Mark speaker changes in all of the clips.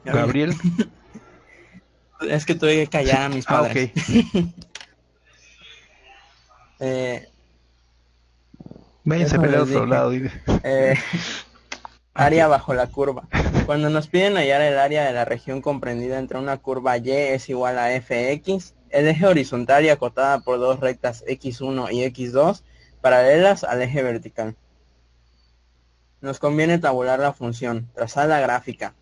Speaker 1: Gabriel.
Speaker 2: Es que tuve que callar a mis padres.
Speaker 1: Ok. Váyanse a
Speaker 2: Eso
Speaker 1: pelear a
Speaker 2: les
Speaker 1: otro
Speaker 2: dije.
Speaker 1: lado.
Speaker 2: Área
Speaker 1: Ok.
Speaker 2: bajo la curva. Cuando nos piden hallar el área de la región comprendida entre una curva y es igual a fx, el eje horizontal y acotada por dos rectas x1 y x2 paralelas al eje vertical. Nos conviene tabular la función, trazar la gráfica.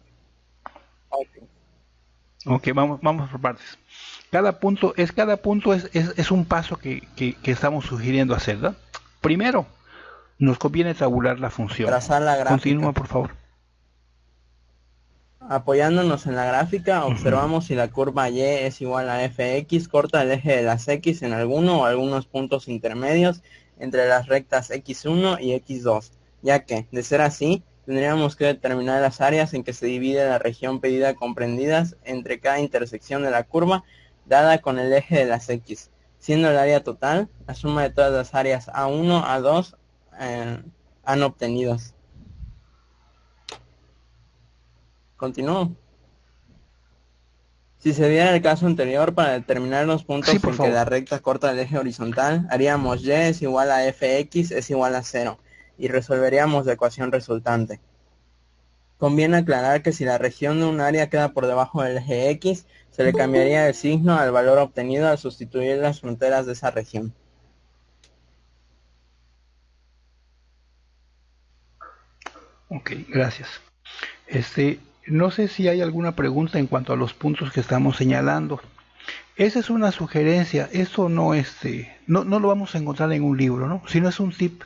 Speaker 1: Ok, vamos por partes. Cada punto es un paso que estamos sugiriendo hacer, ¿verdad? Primero, nos conviene tabular la función.
Speaker 2: Trazar la
Speaker 1: Continúa,
Speaker 2: gráfica.
Speaker 1: por favor.
Speaker 2: Apoyándonos en la gráfica,
Speaker 1: Ujú.
Speaker 2: observamos si la curva y es igual a fx, corta el eje de las x en alguno o algunos puntos intermedios entre las rectas x1 y x2, ya que, de ser así, tendríamos que determinar las áreas en que se divide la región pedida comprendidas entre cada intersección de la curva dada con el eje de las x, siendo el área total la suma de todas las áreas A1, A2 han obtenidos. Continúo. Si se diera el caso anterior, para determinar los
Speaker 1: Sí,
Speaker 2: puntos
Speaker 1: por
Speaker 2: en que
Speaker 1: favor.
Speaker 2: la recta corta el eje horizontal, haríamos y es igual a fx es igual a 0 y resolveríamos la ecuación resultante. Conviene aclarar que si la región de un área queda por debajo del eje x, se le cambiaría el signo al valor obtenido al sustituir las fronteras de esa región.
Speaker 1: Ok, gracias. No sé si hay alguna pregunta en cuanto a los puntos que estamos señalando. Esa es una sugerencia, esto no, no lo vamos a encontrar en un libro, ¿no? Sino es un tip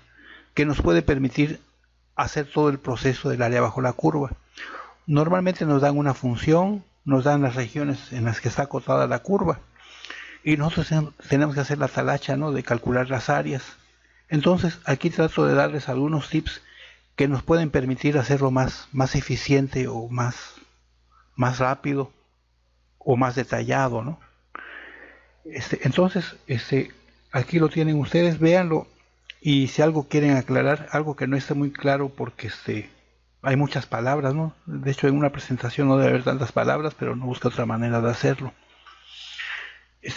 Speaker 1: que nos puede permitir hacer todo el proceso del área bajo la curva. Normalmente nos dan una función, nos dan las regiones en las que está acotada la curva y nosotros tenemos que hacer la talacha, ¿no?, de calcular las áreas. Entonces aquí trato de darles algunos tips que nos pueden permitir hacerlo más eficiente o más rápido o más detallado, ¿no? Entonces, aquí lo tienen ustedes, véanlo y si algo quieren aclarar, algo que no está muy claro porque hay muchas palabras, ¿no? De hecho, en una presentación no debe haber tantas palabras, pero no busca otra manera de hacerlo.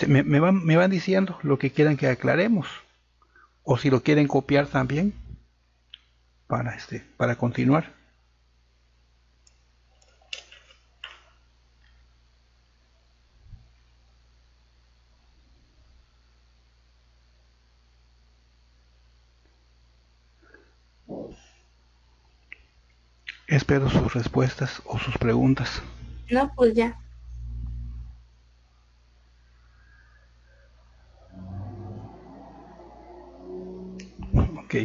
Speaker 1: Me van diciendo lo que quieran que aclaremos o si lo quieren copiar también para continuar. Espero sus respuestas o sus preguntas.
Speaker 3: No, pues ya.
Speaker 1: Ok.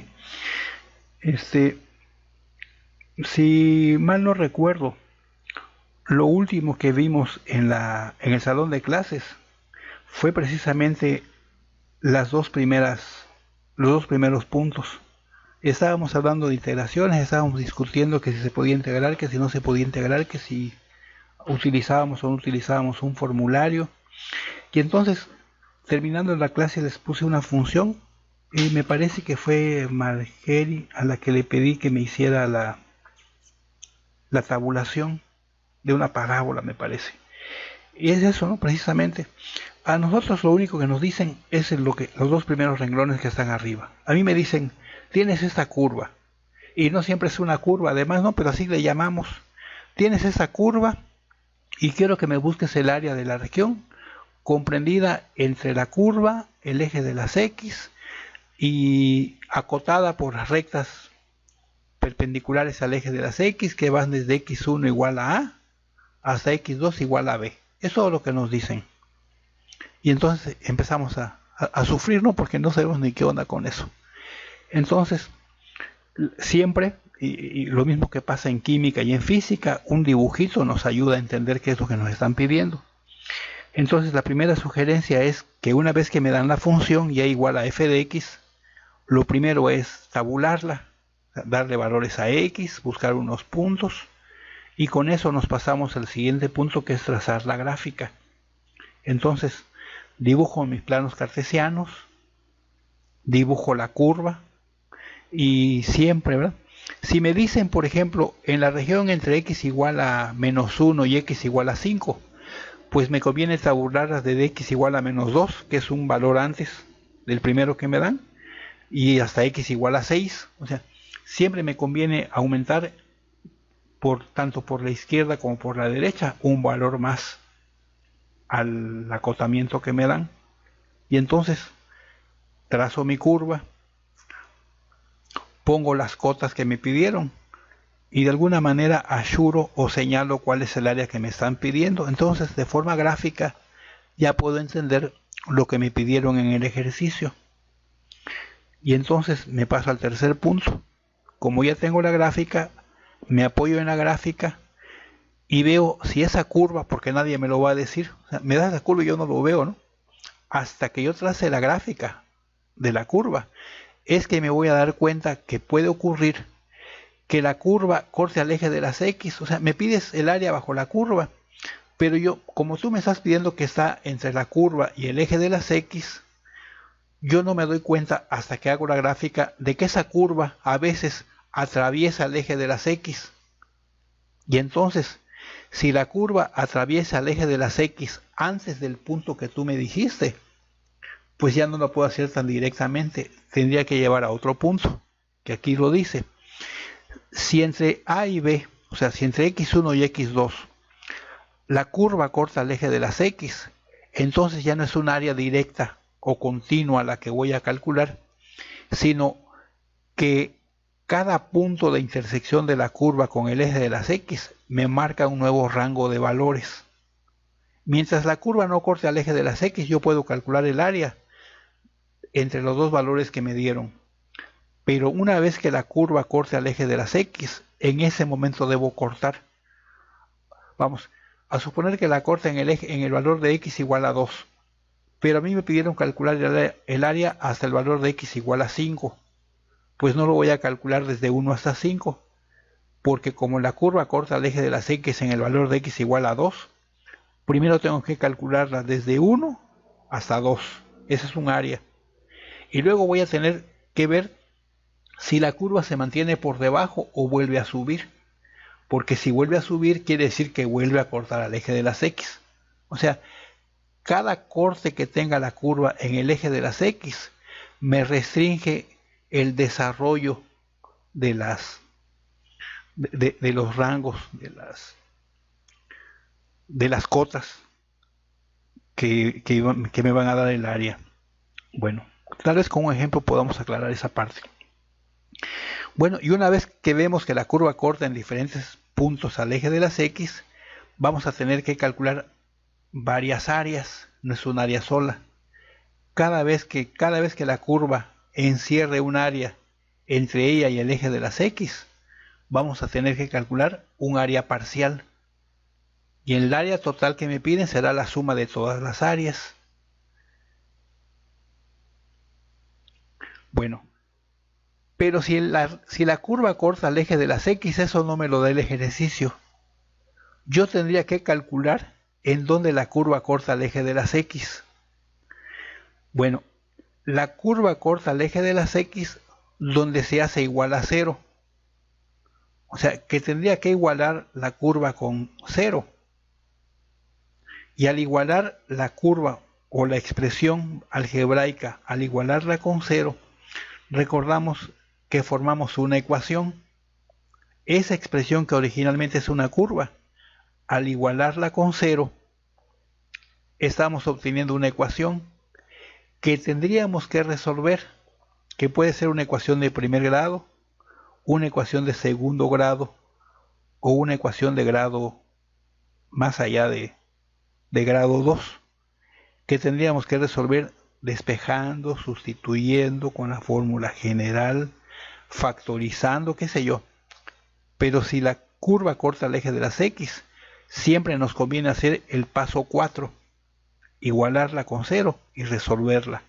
Speaker 1: Si mal no recuerdo, lo último que vimos en el salón de clases fue precisamente los dos primeros puntos. Estábamos hablando de integraciones, estábamos discutiendo que si se podía integrar, que si no se podía integrar, que si utilizábamos o no utilizábamos un formulario. Y entonces, terminando la clase, les puse una función y me parece que fue Margeri a la que le pedí que me hiciera la tabulación de una parábola, me parece. Y es eso, ¿no? Precisamente. A nosotros lo único que nos dicen es los dos primeros renglones que están arriba. A mí me dicen, tienes esta curva. Y no siempre es una curva, además, ¿no? Pero así le llamamos. Tienes esa curva y quiero que me busques el área de la región comprendida entre la curva, el eje de las X y acotada por las rectas perpendiculares al eje de las X que van desde X1 igual a hasta X2 igual a B. Eso es todo lo que nos dicen. Y entonces empezamos a sufrir, ¿no? Porque no sabemos ni qué onda con eso. Entonces, siempre, y lo mismo que pasa en química y en física, un dibujito nos ayuda a entender qué es lo que nos están pidiendo. Entonces, la primera sugerencia es que una vez que me dan la función y igual a f de x, lo primero es tabularla, darle valores a x, buscar unos puntos, y con eso nos pasamos al siguiente punto, que es trazar la gráfica. Entonces, dibujo mis planos cartesianos, dibujo la curva y siempre, ¿verdad?, Si me dicen, por ejemplo, en la región entre x igual a -1 y x igual a 5, pues me conviene tabularlas de x igual a -2, que es un valor antes del primero que me dan, y hasta x igual a 6. O sea, siempre me conviene aumentar tanto por la izquierda como por la derecha un valor más al acotamiento que me dan. Y entonces trazo mi curva, pongo las cotas que me pidieron y de alguna manera asuro o señalo cuál es el área que me están pidiendo. Entonces, de forma gráfica ya puedo entender lo que me pidieron en el ejercicio. Y entonces me paso al tercer punto. Como ya tengo la gráfica, me apoyo en la gráfica y veo si esa curva, porque nadie me lo va a decir, o sea, me da la curva y yo no lo veo, ¿no? Hasta que yo trace la gráfica de la curva, es que me voy a dar cuenta que puede ocurrir que la curva corte al eje de las X. O sea, me pides el área bajo la curva, pero yo, como tú me estás pidiendo que está entre la curva y el eje de las X, yo no me doy cuenta hasta que hago la gráfica de que esa curva a veces atraviesa el eje de las X. Y entonces, si la curva atraviesa el eje de las X antes del punto que tú me dijiste, pues ya no lo puedo hacer tan directamente, tendría que llevar a otro punto, que aquí lo dice. Si entre A y B, o sea, si entre x1 y x2, la curva corta el eje de las X, entonces ya no es un área directa o continua la que voy a calcular, sino que cada punto de intersección de la curva con el eje de las X me marca un nuevo rango de valores. Mientras la curva no corte al eje de las X, yo puedo calcular el área entre los dos valores que me dieron. Pero una vez que la curva corte al eje de las X, en ese momento debo cortar. Vamos, a suponer que la corta en el valor de X igual a 2. Pero a mí me pidieron calcular el área hasta el valor de X igual a 5. Pues no lo voy a calcular desde 1 hasta 5. Porque como la curva corta al eje de las X en el valor de X igual a 2, primero tengo que calcularla desde 1 hasta 2. Ese es un área. Y luego voy a tener que ver si la curva se mantiene por debajo o vuelve a subir. Porque si vuelve a subir quiere decir que vuelve a cortar al eje de las X. O sea, cada corte que tenga la curva en el eje de las X me restringe el desarrollo de los rangos, de las cotas que me van a dar el área. Bueno, tal vez con un ejemplo podamos aclarar esa parte. Bueno, y una vez que vemos que la curva corta en diferentes puntos al eje de las X, vamos a tener que calcular varias áreas, no es un área sola. Cada vez que la curva encierre un área entre ella y el eje de las X, vamos a tener que calcular un área parcial. Y el área total que me piden será la suma de todas las áreas. Bueno, pero si la curva corta al eje de las X, eso no me lo da el ejercicio. Yo tendría que calcular en dónde la curva corta al eje de las X. Bueno, la curva corta al eje de las X donde se hace igual a 0. O sea, que tendría que igualar la curva con 0. Y al igualar la curva o la expresión algebraica, al igualarla con 0, recordamos que formamos una ecuación. Esa expresión que originalmente es una curva, al igualarla con 0, estamos obteniendo una ecuación que tendríamos que resolver, que puede ser una ecuación de primer grado, una ecuación de segundo grado o una ecuación de grado más allá de grado 2, que tendríamos que resolver despejando, sustituyendo con la fórmula general, factorizando, qué sé yo. Pero si la curva corta el eje de las X, siempre nos conviene hacer el paso 4, igualarla con 0 y resolverla.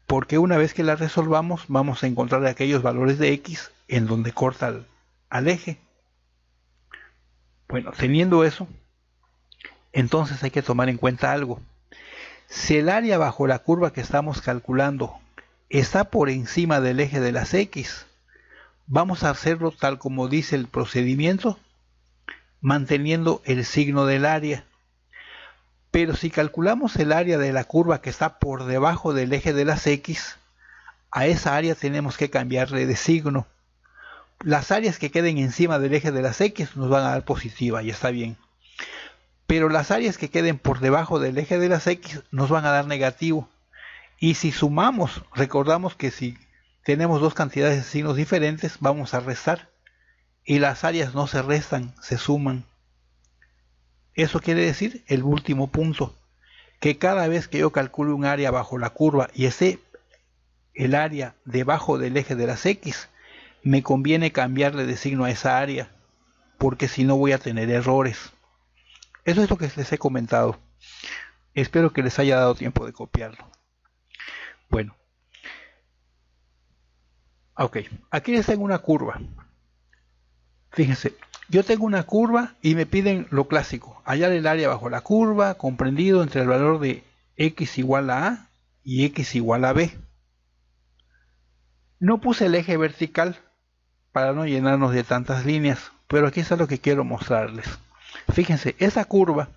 Speaker 1: Porque una vez que la resolvamos, vamos a encontrar aquellos valores de X en donde corta al eje. Bueno, teniendo eso, entonces hay que tomar en cuenta algo. Si el área bajo la curva que estamos calculando está por encima del eje de las X, Vamos a hacerlo tal como dice el procedimiento, manteniendo el signo del área. Pero si calculamos el área de la curva que está por debajo del eje de las X, a esa área tenemos que cambiarle de signo. Las áreas que queden encima del eje de las X nos van a dar positiva, y está bien. Pero las áreas que queden por debajo del eje de las X nos van a dar negativo. Y si sumamos, recordamos que si tenemos dos cantidades de signos diferentes, vamos a restar. Y las áreas no se restan, se suman. Eso quiere decir el último punto, que cada vez que yo calcule un área bajo la curva y esté el área debajo del eje de las X, me conviene cambiarle de signo a esa área, porque si no voy a tener errores. Eso es lo que les he comentado. Espero que les haya dado tiempo de copiarlo. Bueno. Ok, aquí les tengo una curva. Fíjense, yo tengo una curva y me piden lo clásico, hallar el área bajo la curva comprendido entre el valor de x igual a a y x igual a b. No puse el eje vertical para no llenarnos de tantas líneas, pero aquí está lo que quiero mostrarles. Fíjense, esa curva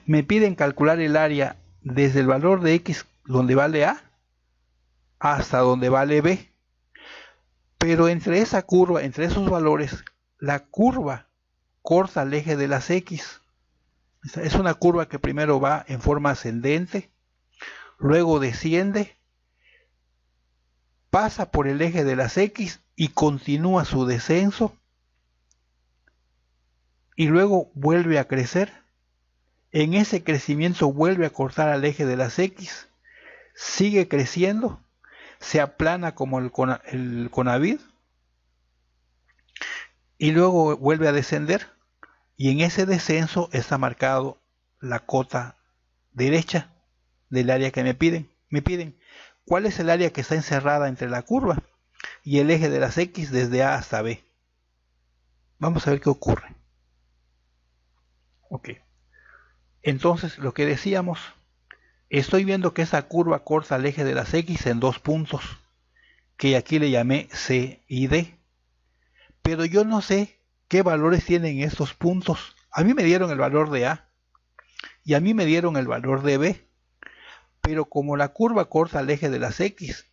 Speaker 1: me piden calcular el área desde el valor de x donde vale a hasta donde vale b. Pero entre esa curva, entre esos valores, la curva corta el eje de las X. Es una curva que primero va en forma ascendente, luego desciende, pasa por el eje de las X y continúa su descenso, y luego vuelve a crecer. En ese crecimiento vuelve a cortar al eje de las X, sigue creciendo, se aplana como el Conavid, y luego vuelve a descender, y en ese descenso está marcado la cota derecha del área que me piden. Me piden cuál es el área que está encerrada entre la curva y el eje de las X desde A hasta B. Vamos a ver qué ocurre. Ok. Entonces, lo que decíamos, estoy viendo que esa curva corta el eje de las X en dos puntos, que aquí le llamé C y D. Pero yo no sé qué valores tienen estos puntos. A mí me dieron el valor de A y a mí me dieron el valor de B. Pero como la curva corta el eje de las X,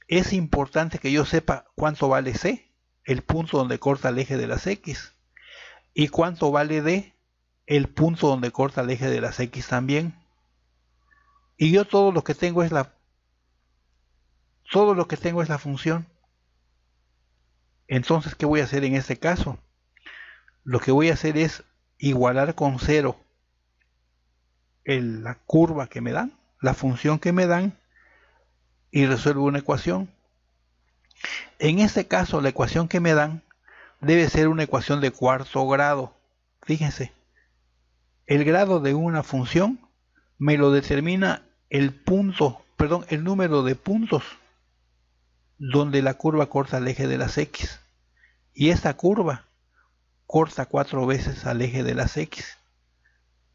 Speaker 1: es importante que yo sepa cuánto vale C, el punto donde corta el eje de las X, y cuánto vale D, el punto donde corta el eje de las X también. Y yo todo lo que tengo es la función. Entonces, ¿qué voy a hacer en este caso? Lo que voy a hacer es igualar con 0 la curva que me dan, la función que me dan, y resuelvo una ecuación. En este caso, la ecuación que me dan debe ser una ecuación de cuarto grado. Fíjense, el grado de una función me lo determina el número de puntos donde la curva corta el eje de las X. Y esta curva corta 4 veces al eje de las X.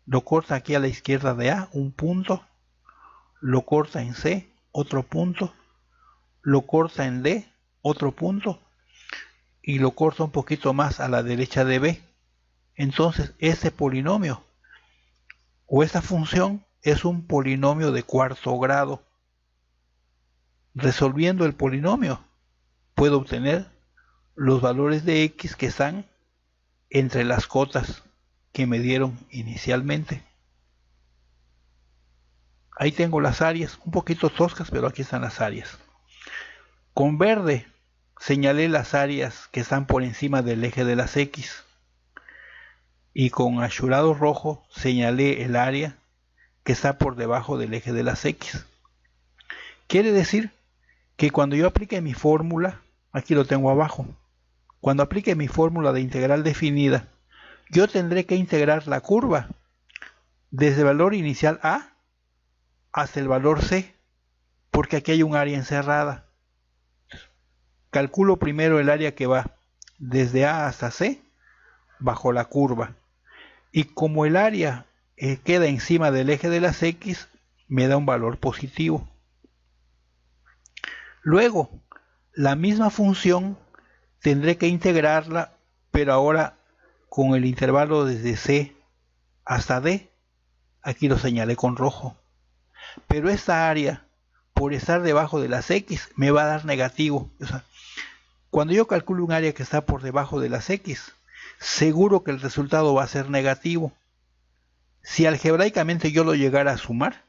Speaker 1: Lo corta aquí a la izquierda de A, un punto. Lo corta en C, otro punto. Lo corta en D, otro punto. Y lo corta un poquito más a la derecha de B. Entonces, ese polinomio o esta función es un polinomio de cuarto grado. Resolviendo el polinomio, puedo obtener los valores de X que están entre las cotas que me dieron inicialmente. Ahí tengo las áreas, un poquito toscas, pero aquí están las áreas. Con verde señalé las áreas que están por encima del eje de las X. Y con azulado rojo señalé el área que está por debajo del eje de las X. Quiere decir que cuando yo aplique mi fórmula, aquí lo tengo abajo, cuando aplique mi fórmula de integral definida, yo tendré que integrar la curva desde el valor inicial A hasta el valor C, porque aquí hay un área encerrada. Calculo primero el área que va desde A hasta C bajo la curva. Y como el área queda encima del eje de las X, me da un valor positivo. Luego, la misma función tendré que integrarla, pero ahora con el intervalo desde C hasta D. Aquí lo señalé con rojo. Pero esta área, por estar debajo de las X, me va a dar negativo. O sea, cuando yo calculo un área que está por debajo de las X, seguro que el resultado va a ser negativo. Si algebraicamente yo lo llegara a sumar,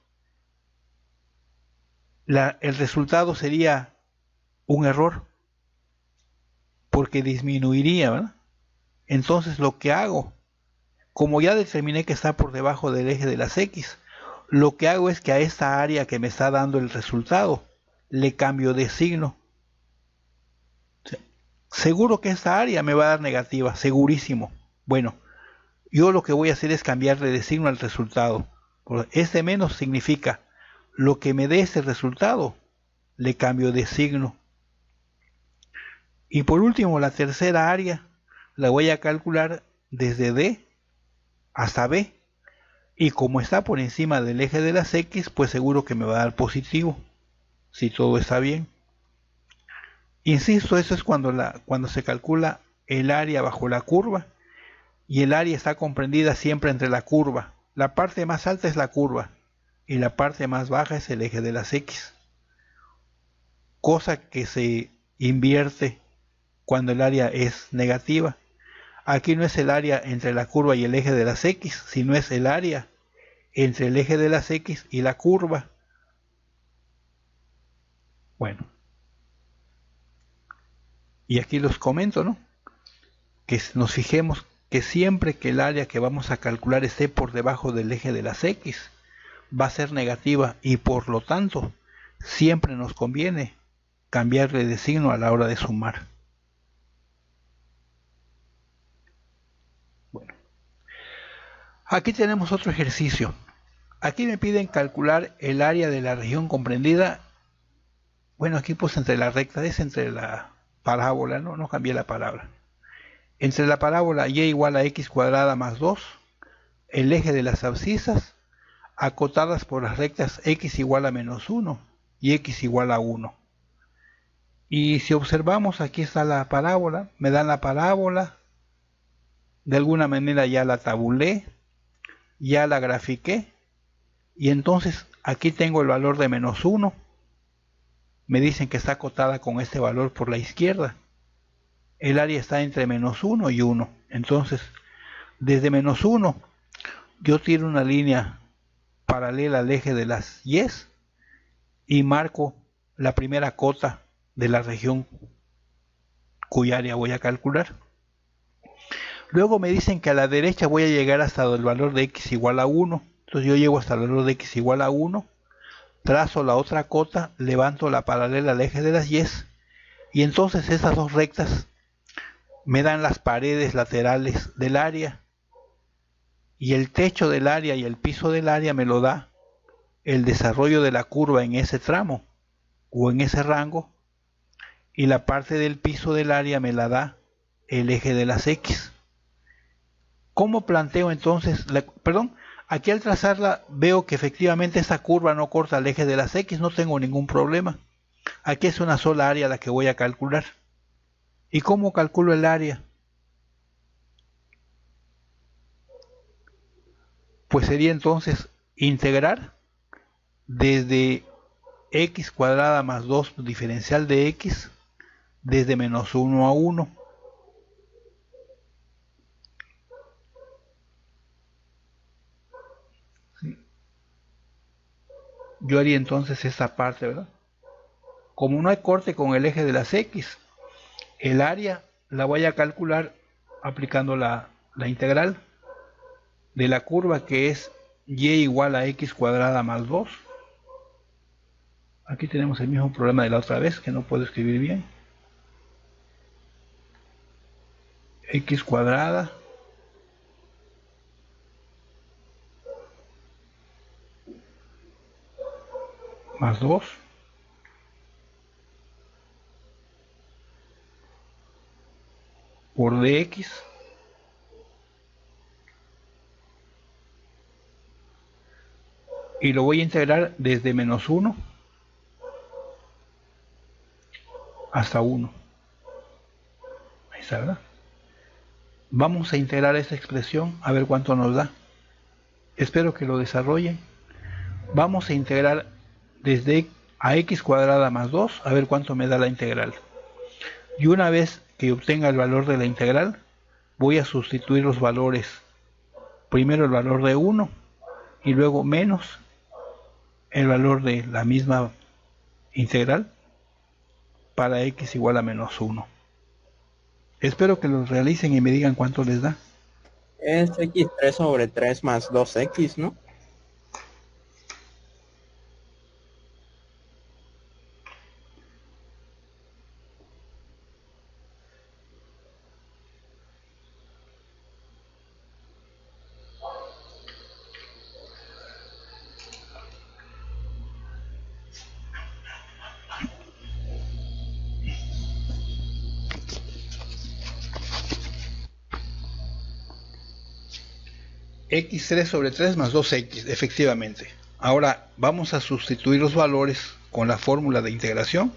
Speaker 1: el resultado sería un error, porque disminuiría, ¿verdad? Entonces lo que hago, como ya determiné que está por debajo del eje de las X, lo que hago es que a esta área que me está dando el resultado, le cambio de signo. Seguro que esta área me va a dar negativa, segurísimo. Bueno, yo lo que voy a hacer es cambiarle de signo al resultado. Este menos significa lo que me dé ese resultado, le cambio de signo. Y por último, la tercera área la voy a calcular desde D hasta B. Y como está por encima del eje de las X, pues seguro que me va a dar positivo, si todo está bien. Insisto, eso es cuando se calcula el área bajo la curva, y el área está comprendida siempre entre la curva. La parte más alta es la curva y la parte más baja es el eje de las X. Cosa que se invierte cuando el área es negativa. Aquí no es el área entre la curva y el eje de las X, sino es el área entre el eje de las X y la curva. Bueno, y aquí los comento, ¿no? Que nos fijemos que siempre que el área que vamos a calcular esté por debajo del eje de las X, va a ser negativa, y por lo tanto siempre nos conviene cambiarle de signo a la hora de sumar. Bueno, aquí tenemos otro ejercicio. Aquí me piden calcular el área de la región comprendida. Bueno, aquí pues entre la recta, es entre la parábola, no cambié la palabra. Entre la parábola y igual a x cuadrada más 2, el eje de las abscisas, acotadas por las rectas x igual a menos 1 y x igual a 1. Y si observamos, aquí está la parábola, me dan la parábola, de alguna manera ya la tabulé, ya la grafiqué, y entonces aquí tengo el valor de menos 1, me dicen que está acotada con este valor por la izquierda. El área está entre menos 1 y 1, entonces desde menos 1 yo tiro una línea paralela al eje de las Y's y marco la primera cota de la región cuya área voy a calcular. Luego me dicen que a la derecha voy a llegar hasta el valor de x igual a 1. Entonces yo llego hasta el valor de x igual a 1, trazo la otra cota, levanto la paralela al eje de las Y's, y entonces esas dos rectas me dan las paredes laterales del área, y el techo del área y el piso del área me lo da el desarrollo de la curva en ese tramo o en ese rango, y la parte del piso del área me la da el eje de las X. ¿Cómo planteo entonces? Aquí al trazarla veo que efectivamente esta curva no corta el eje de las X, no tengo ningún problema. Aquí es una sola área la que voy a calcular. ¿Y cómo calculo el área? Pues sería entonces integrar desde x cuadrada más 2 diferencial de x desde menos 1 a 1. ¿Sí? Yo haría entonces esta parte, ¿verdad? Como no hay corte con el eje de las x, el área la voy a calcular aplicando la integral de la curva, que es y igual a x cuadrada más 2. Aquí tenemos el mismo problema de la otra vez, que no puedo escribir bien. X cuadrada más 2 por dx y lo voy a integrar desde menos 1 hasta 1. está, ¿verdad? Vamos a integrar esta expresión a ver cuánto nos da. Espero que lo desarrollen. Vamos a integrar desde a x cuadrada más 2 a ver cuánto me da la integral. Y una vez que obtenga el valor de la integral, voy a sustituir los valores. Primero el valor de 1 y luego menos el valor de la misma integral para x igual a menos 1. Espero que lo realicen y me digan cuánto les da.
Speaker 2: Es x3 sobre 3 más 2x, ¿no?
Speaker 1: x3 sobre 3 más 2x, efectivamente. Ahora vamos a sustituir los valores con la fórmula de integración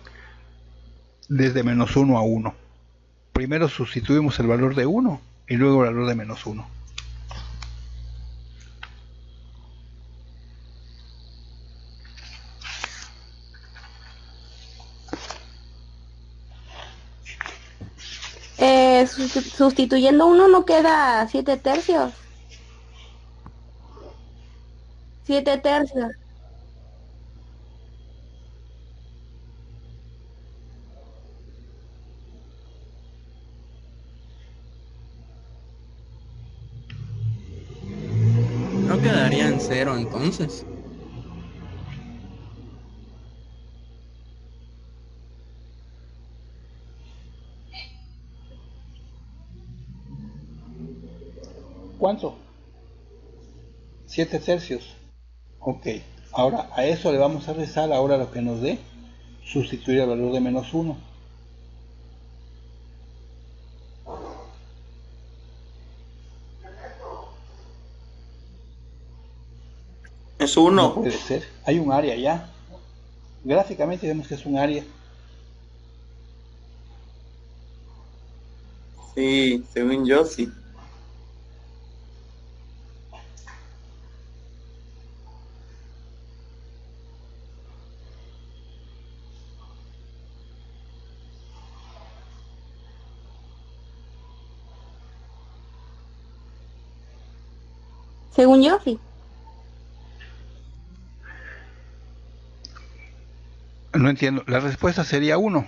Speaker 1: desde menos 1 a 1. Primero sustituimos el valor de 1 y luego el valor de menos 1.
Speaker 3: Sustituyendo 1 no queda 7 tercios. 7 tercios.
Speaker 2: No quedaría en 0 entonces.
Speaker 1: ¿Cuánto? 7 tercios. Ok, ahora a eso le vamos a restar ahora lo que nos dé, sustituir el valor de menos 1.
Speaker 2: Es 1.
Speaker 1: No puede ser, hay un área ya. Gráficamente vemos que es un área.
Speaker 2: Sí, según yo sí.
Speaker 3: Según yo, sí.
Speaker 1: No entiendo, la respuesta sería 1.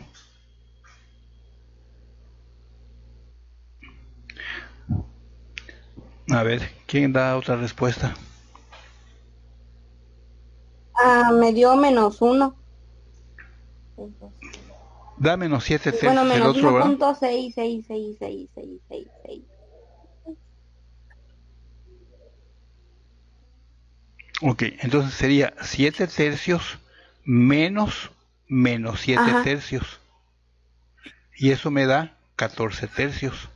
Speaker 1: A ver, ¿quién da otra respuesta?
Speaker 3: Me dio menos 1.
Speaker 1: Da menos 7 tercios
Speaker 3: Bueno,
Speaker 1: el
Speaker 3: menos
Speaker 1: otro, ¿verdad?
Speaker 3: 1.6666666.
Speaker 1: Ok, entonces sería 7 tercios menos 7
Speaker 3: Ajá.
Speaker 1: tercios. Y eso me da 14 tercios.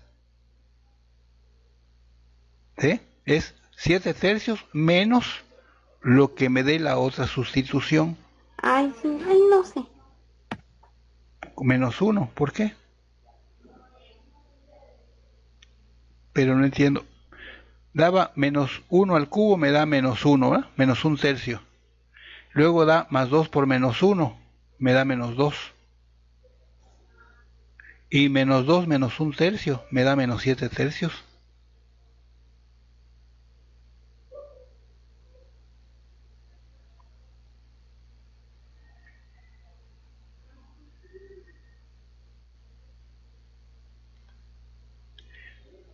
Speaker 1: ¿Sí? Es 7 tercios menos lo que me dé la otra sustitución.
Speaker 3: Ay, sí, ay, no sé.
Speaker 1: Menos 1, ¿por qué? Pero no entiendo. Daba menos 1 al cubo, me da menos 1, ¿verdad? Menos 1 tercio. Luego da más 2 por menos 1, me da menos 2. Y menos 2 menos 1 tercio, me da menos 7 tercios.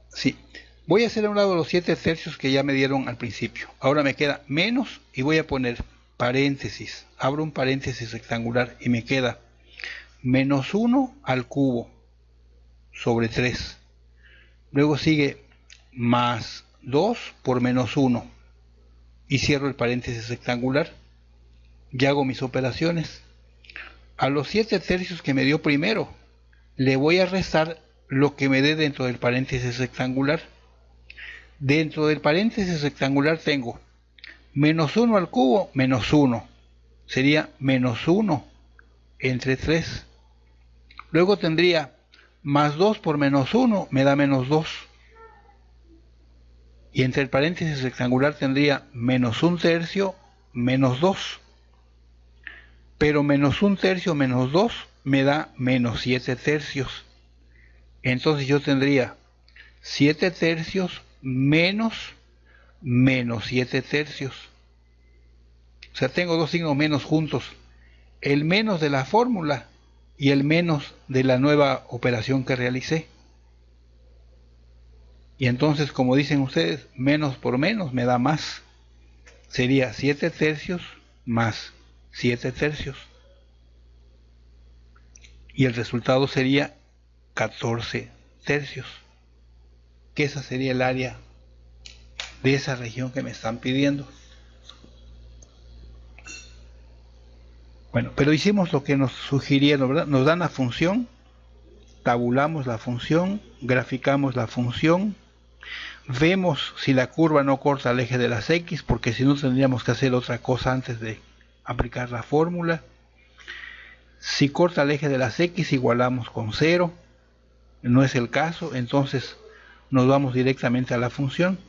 Speaker 1: Sí. Voy a hacer a un lado los 7 tercios que ya me dieron al principio. Ahora me queda menos y voy a poner paréntesis. Abro un paréntesis rectangular y me queda menos 1 al cubo sobre 3. Luego sigue más 2 por menos 1. Y cierro el paréntesis rectangular. Y hago mis operaciones. A los 7 tercios que me dio primero, le voy a restar lo que me dé dentro del paréntesis rectangular. Dentro del paréntesis rectangular tengo menos 1 al cubo, menos 1. Sería menos 1 entre 3. Luego tendría más 2 por menos 1 me da menos 2. Y entre el paréntesis rectangular tendría menos 1/3 menos 2. Pero menos 1/3 menos 2 me da menos 7/3. Entonces yo tendría 7/3 menos menos 7/3. O sea, tengo dos signos menos juntos. El menos de la fórmula y el menos de la nueva operación que realicé. Y entonces, como dicen ustedes, menos por menos me da más. Sería 7/3 más 7/3. Y el resultado sería 14/3. Que esa sería el área de esa región que me están pidiendo. Bueno, pero hicimos lo que nos sugirieron, ¿verdad? Nos dan la función, tabulamos la función, graficamos la función, vemos si la curva no corta el eje de las X, porque si no tendríamos que hacer otra cosa antes de aplicar la fórmula. Si corta el eje de las X, igualamos con 0. No es el caso, entonces nos vamos directamente a la función.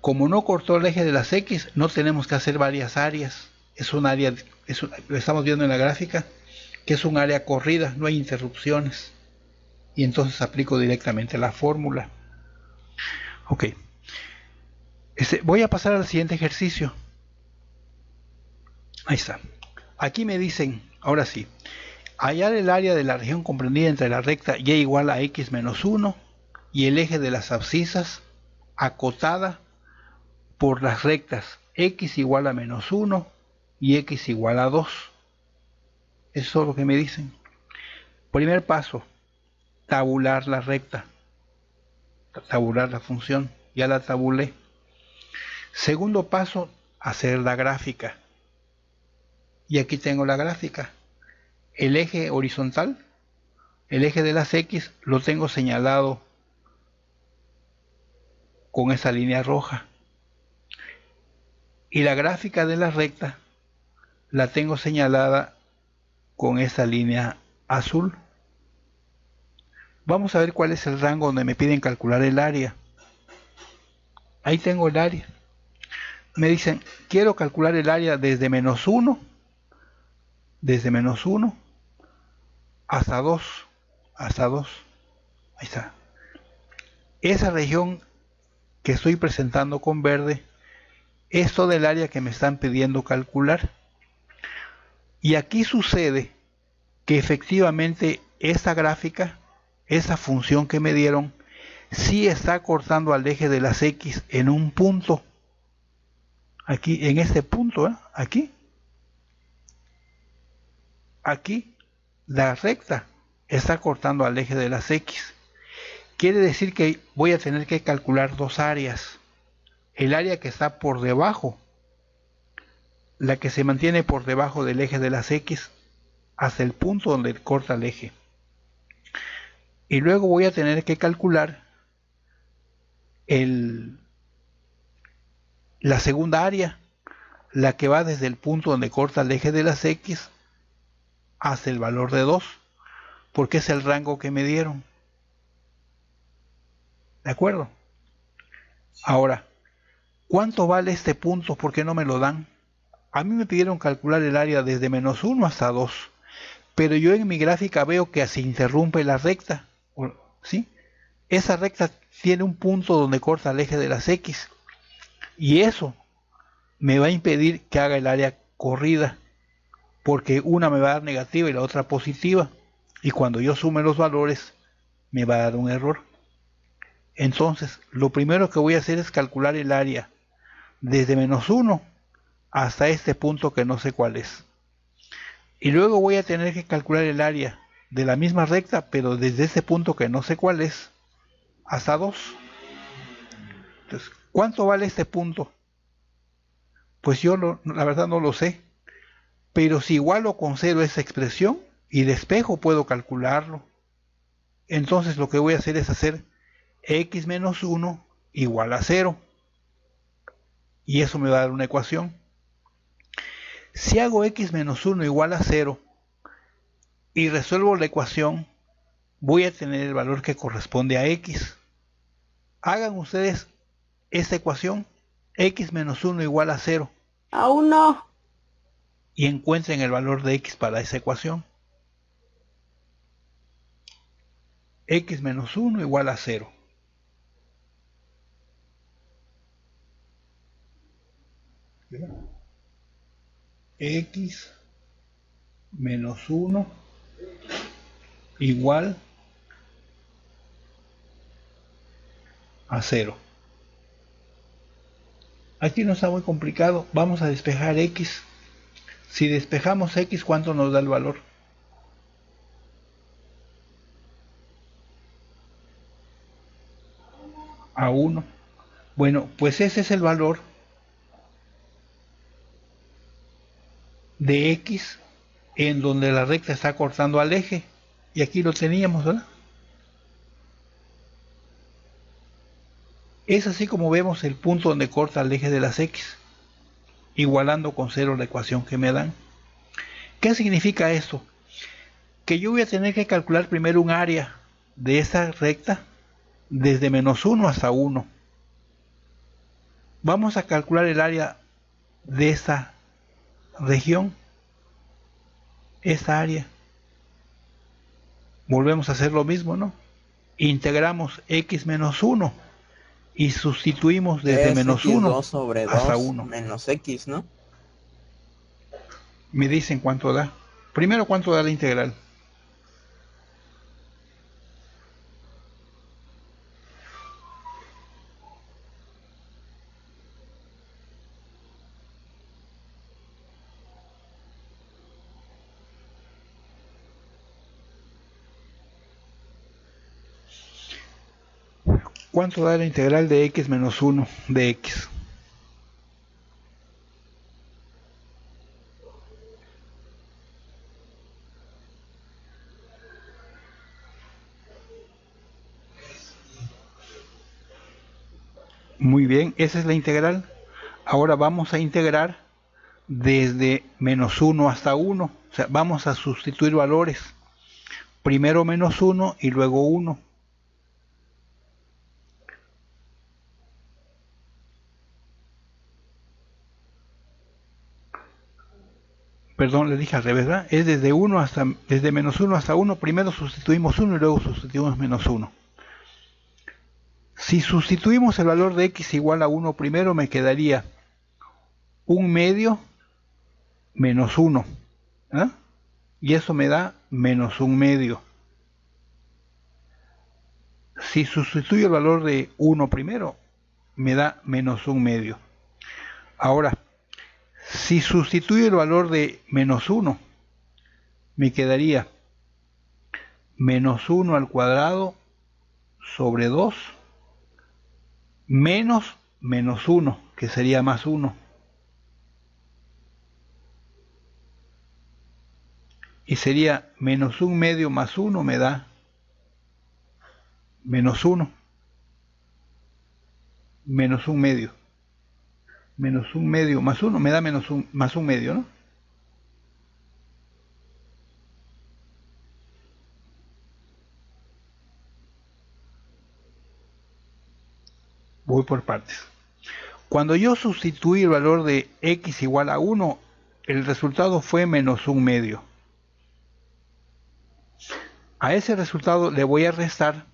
Speaker 1: Como no cortó el eje de las X, no tenemos que hacer varias áreas. Es un área, lo estamos viendo en la gráfica, que es un área corrida, no hay interrupciones. Y entonces aplico directamente la fórmula. Ok. Voy a pasar al siguiente ejercicio. Ahí está. Aquí me dicen, ahora sí, hallar el área de la región comprendida entre la recta y igual a x menos 1 y el eje de las abscisas acotada por las rectas x igual a menos 1 y x igual a 2. Eso es lo que me dicen. Primer paso, tabular la recta, tabular la función, ya la tabulé. Segundo paso, hacer la gráfica. Y aquí tengo la gráfica. El eje horizontal, el eje de las X, lo tengo señalado con esa línea roja. Y la gráfica de la recta la tengo señalada con esa línea azul. Vamos a ver cuál es el rango donde me piden calcular el área. Ahí tengo el área. Me dicen, quiero calcular el área desde menos 1 hasta 2. Ahí está. Esa región que estoy presentando con verde es todo el área que me están pidiendo calcular. Y aquí sucede que efectivamente esta gráfica, esa función que me dieron, sí está cortando al eje de las X en un punto. Aquí, en este punto, aquí la recta está cortando al eje de las X. Quiere decir que voy a tener que calcular dos áreas. El área que está por debajo, la que se mantiene por debajo del eje de las X, hasta el punto donde corta el eje. Y luego voy a tener que calcular la segunda área, la que va desde el punto donde corta el eje de las X hasta el valor de 2, porque es el rango que me dieron. ¿De acuerdo? Ahora, ¿cuánto vale este punto? ¿Por qué no me lo dan? A mí me pidieron calcular el área desde menos 1 hasta 2, pero yo en mi gráfica veo que se interrumpe la recta, ¿sí? Esa recta tiene un punto donde corta el eje de las X, y eso me va a impedir que haga el área corrida, porque una me va a dar negativa y la otra positiva, y cuando yo sume los valores me va a dar un error. Entonces, lo primero que voy a hacer es calcular el área desde menos 1 hasta este punto que no sé cuál es. Y luego voy a tener que calcular el área de la misma recta, pero desde ese punto que no sé cuál es, hasta 2. Entonces, ¿cuánto vale este punto? Pues yo la verdad no lo sé. Pero si igualo con 0 esa expresión y despejo, puedo calcularlo. Entonces lo que voy a hacer es hacer x menos 1 igual a 0. Y eso me va a dar una ecuación. Si hago x menos 1 igual a 0 y resuelvo la ecuación, voy a tener el valor que corresponde a x. Hagan ustedes esta ecuación, x menos 1 igual a 0.
Speaker 3: Aún no.
Speaker 1: Y encuentren el valor de x para esa ecuación. X menos 1 igual a 0. X menos 1 igual a 0. Aquí no está muy complicado. Vamos a despejar x. Si despejamos x, ¿cuánto nos da el valor? A 1. Bueno, pues ese es el valor de x en donde la recta está cortando al eje. Y aquí lo teníamos, ¿verdad? Es así como vemos el punto donde corta el eje de las x, igualando con 0 la ecuación que me dan. ¿Qué significa esto? Que yo voy a tener que calcular primero un área de esa recta desde menos 1 hasta 1. Vamos a calcular el área de esa región, esa área. Volvemos a hacer lo mismo, ¿no? Integramos x menos 1 y sustituimos desde menos 1
Speaker 2: sobre
Speaker 1: hasta
Speaker 2: 2
Speaker 1: 1.
Speaker 2: menos x, ¿no?
Speaker 1: Me dicen cuánto da. Primero, ¿cuánto da la integral? ¿Cuánto da la integral de x menos 1 de x? Muy bien, esa es la integral. Ahora vamos a integrar desde menos 1 hasta 1. O sea, vamos a sustituir valores. Primero menos 1 y luego 1. Perdón, le dije al revés, ¿verdad? Es desde menos 1 hasta 1. Primero sustituimos 1 y luego sustituimos menos 1. Si sustituimos el valor de x igual a 1 primero, me quedaría 1 medio menos 1. ¿eh? Y eso me da menos 1 medio. Si sustituyo el valor de 1 primero, me da menos 1 medio. Ahora, si sustituyo el valor de menos 1, me quedaría menos 1 al cuadrado sobre 2 menos menos 1, que sería más 1. Y sería menos 1 medio más 1 me da menos 1. Menos 1 medio. Menos 1 medio más 1 me da más 1 medio, ¿no? Voy por partes. Cuando yo sustituí el valor de x igual a 1, el resultado fue menos 1 medio. A ese resultado le voy a restar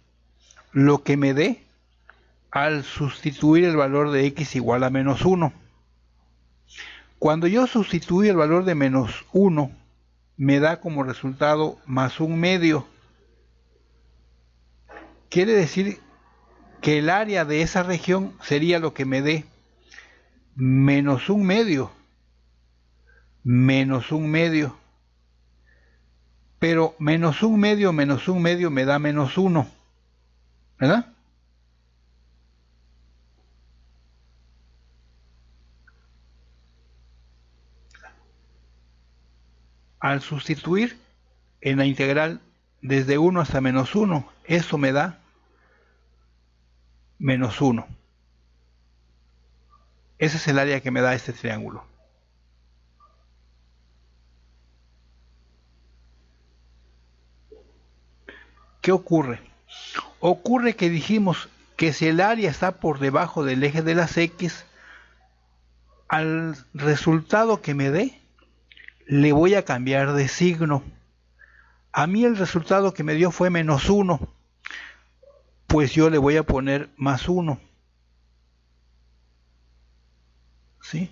Speaker 1: lo que me dé al sustituir el valor de x igual a menos 1. Cuando yo sustituyo el valor de menos 1, me da como resultado más 1 medio. Quiere decir que el área de esa región sería lo que me dé menos 1 medio, menos 1 medio. Pero menos 1 medio me da menos 1, ¿verdad? Al sustituir en la integral desde 1 hasta menos 1, eso me da menos 1. Ese es el área que me da este triángulo. ¿Qué ocurre? Ocurre que dijimos que si el área está por debajo del eje de las X, al resultado que me dé, le voy a cambiar de signo. A mí el resultado que me dio fue -1, pues yo le voy a poner +1. ¿Sí?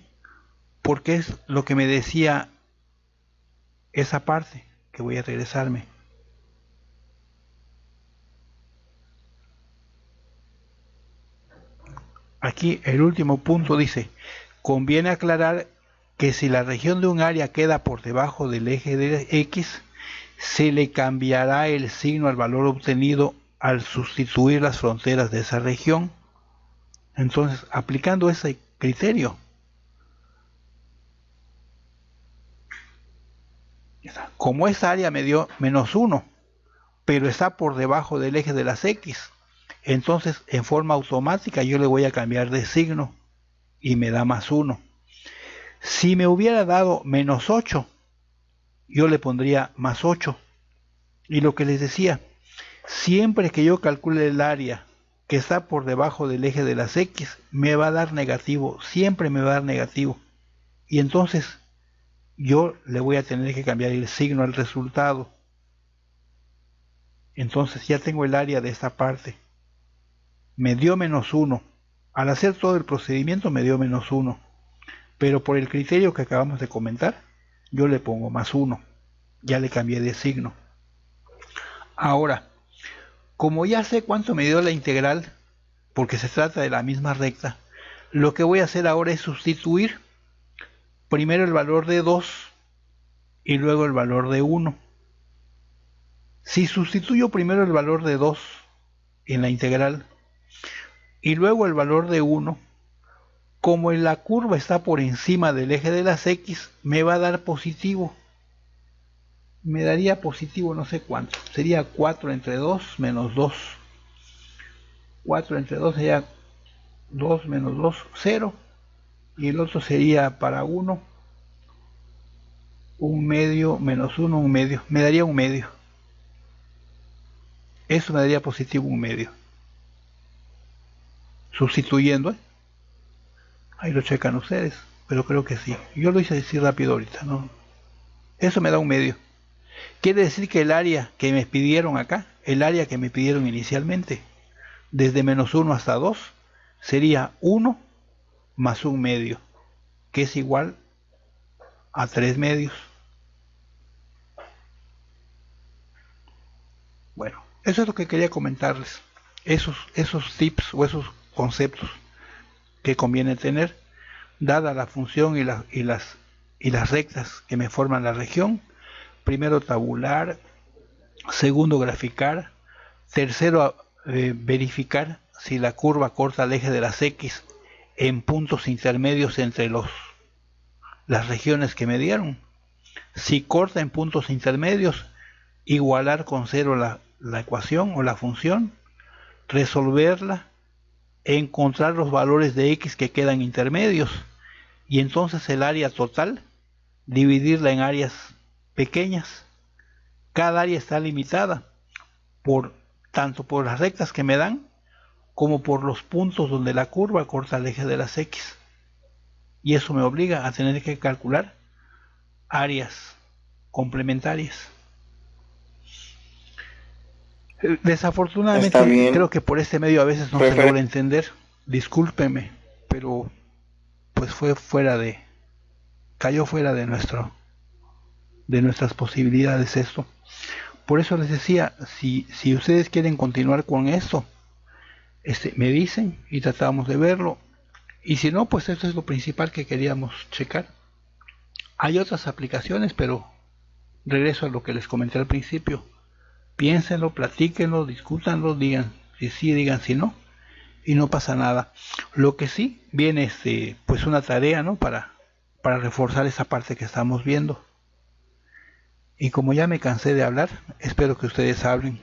Speaker 1: Porque es lo que me decía esa parte, que voy a regresarme. Aquí el último punto dice, conviene aclarar que si la región de un área queda por debajo del eje de X, se le cambiará el signo al valor obtenido al sustituir las fronteras de esa región. Entonces, aplicando ese criterio, como esa área me dio -1, pero está por debajo del eje de las X, entonces en forma automática yo le voy a cambiar de signo y me da +1. Si me hubiera dado -8, yo le pondría +8. Y lo que les decía, siempre que yo calcule el área que está por debajo del eje de las X, me va a dar negativo, siempre me va a dar negativo. Y entonces yo le voy a tener que cambiar el signo al resultado. Entonces ya tengo el área de esta parte. Me dio -1. Al hacer todo el procedimiento me dio -1. Pero por el criterio que acabamos de comentar, yo le pongo +1. Ya le cambié de signo. Ahora, como ya sé cuánto me dio la integral, porque se trata de la misma recta, lo que voy a hacer ahora es sustituir primero el valor de 2 y luego el valor de 1. Si sustituyo primero el valor de 2 en la integral y luego el valor de 1, como la curva está por encima del eje de las X, me va a dar positivo. Me daría positivo no sé cuánto. Sería 4 entre 2 menos 2. 4 entre 2 sería 2 menos 2, 0. Y el otro sería para 1, 1 medio menos 1, 1 medio. Me daría 1 medio. Eso me daría positivo 1 medio. Sustituyendo, ahí lo checan ustedes, pero creo que sí. Yo lo hice así rápido ahorita, ¿no? Eso me da 1 medio. Quiere decir que el área que me pidieron acá, el área que me pidieron inicialmente, desde -1 hasta 2, sería 1 más 1 medio, que es igual a 3 medios. Bueno, eso es lo que quería comentarles. Esos tips o esos conceptos que conviene tener, dada la función y las rectas que me forman la región. Primero tabular, segundo graficar, tercero verificar si la curva corta el eje de las X en puntos intermedios entre las regiones que me dieron. Si corta en puntos intermedios, igualar con 0 la ecuación o la función, resolverla, encontrar los valores de X que quedan intermedios y entonces el área total, dividirla en áreas pequeñas. Cada área está limitada tanto por las rectas que me dan como por los puntos donde la curva corta el eje de las X, y eso me obliga a tener que calcular áreas complementarias. Desafortunadamente creo que por este medio a veces no se logra entender, discúlpeme, pero pues cayó fuera de nuestras posibilidades esto. Por eso les decía, si ustedes quieren continuar con esto, me dicen y tratamos de verlo, y si no, pues esto es lo principal que queríamos checar. Hay otras aplicaciones, pero regreso a lo que les comenté al principio. Piénsenlo, platíquenlo, discútanlo, digan si sí, digan si no, y no pasa nada. Lo que sí viene pues una tarea, ¿no? para reforzar esa parte que estamos viendo. Y como ya me cansé de hablar, espero que ustedes hablen.